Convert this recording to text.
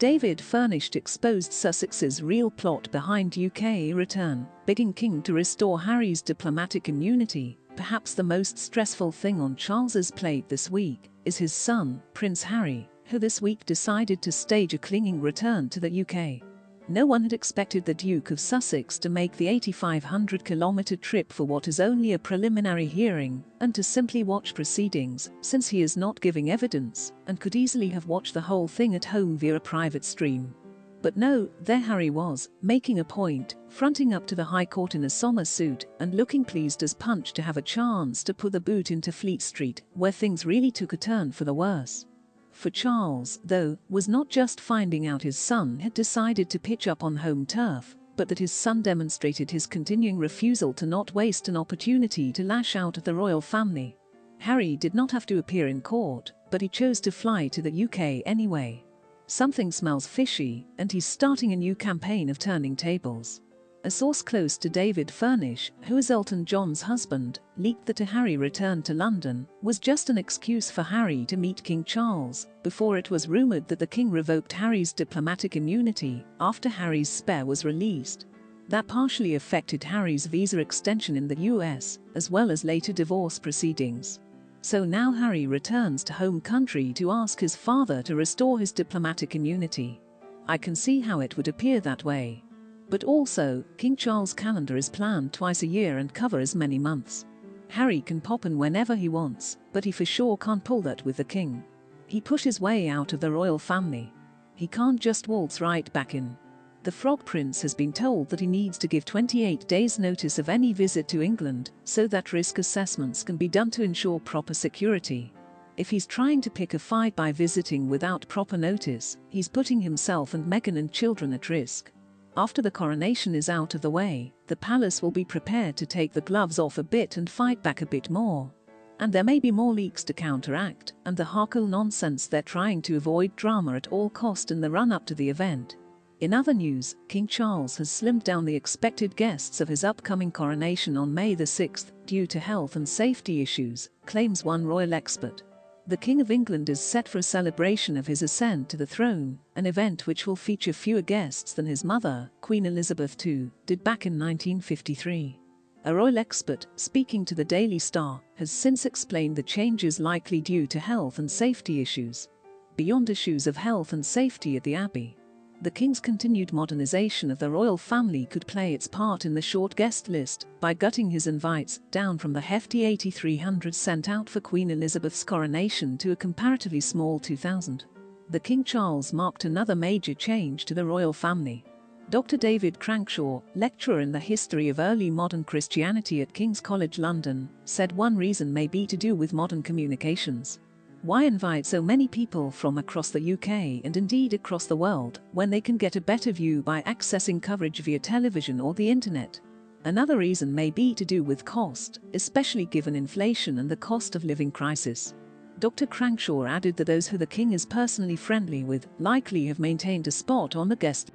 David Furnish exposed Sussex's real plot behind UK return, begging King to restore Harry's diplomatic immunity. Perhaps the most stressful thing on Charles's plate this week is his son, Prince Harry, who this week decided to stage a clinging return to the UK. No one had expected the Duke of Sussex to make the 8,500-kilometer trip for what is only a preliminary hearing, and to simply watch proceedings, since he is not giving evidence, and could easily have watched the whole thing at home via a private stream. But no, there Harry was, making a point, fronting up to the High Court in a somber suit, and looking pleased as punch to have a chance to put the boot into Fleet Street, where things really took a turn for the worse. For Charles, though, was not just finding out his son had decided to pitch up on home turf, but that his son demonstrated his continuing refusal to not waste an opportunity to lash out at the royal family. Harry did not have to appear in court, but he chose to fly to the UK anyway. Something smells fishy, and he's starting a new campaign of turning tables. A source close to David Furnish, who is Elton John's husband, leaked that a Harry return to London was just an excuse for Harry to meet King Charles, before it was rumoured that the King revoked Harry's diplomatic immunity after Harry's spare was released. That partially affected Harry's visa extension in the US, as well as later divorce proceedings. So now Harry returns to home country to ask his father to restore his diplomatic immunity. I can see how it would appear that way. But also, King Charles' calendar is planned twice a year and covers many months. Harry can pop in whenever he wants, but he for sure can't pull that with the king. He pushed his way out of the royal family. He can't just waltz right back in. The Frog Prince has been told that he needs to give 28 days notice of any visit to England, so that risk assessments can be done to ensure proper security. If he's trying to pick a fight by visiting without proper notice, he's putting himself and Meghan and children at risk. After the coronation is out of the way, the palace will be prepared to take the gloves off a bit and fight back a bit more. And there may be more leaks to counteract, and the Harkle nonsense they're trying to avoid drama at all cost in the run-up to the event. In other news, King Charles has slimmed down the expected guests of his upcoming coronation on May the 6th, due to health and safety issues, claims one royal expert. The King of England is set for a celebration of his ascent to the throne, an event which will feature fewer guests than his mother, Queen Elizabeth II, did back in 1953. A royal expert, speaking to the Daily Star, has since explained the changes likely due to health and safety issues. Beyond issues of health and safety at the Abbey, the King's continued modernization of the royal family could play its part in the short guest list by gutting his invites down from the hefty 8,300 sent out for Queen Elizabeth's coronation to a comparatively small 2,000. The King Charles marked another major change to the royal family. Dr. David Crankshaw, lecturer in the history of early modern Christianity at King's College London, said one reason may be to do with modern communications. Why invite so many people from across the UK and indeed across the world when they can get a better view by accessing coverage via television or the internet? Another reason may be to do with cost, especially given inflation and the cost of living crisis. Dr. Crankshaw added that those who the King is personally friendly with likely have maintained a spot on the guest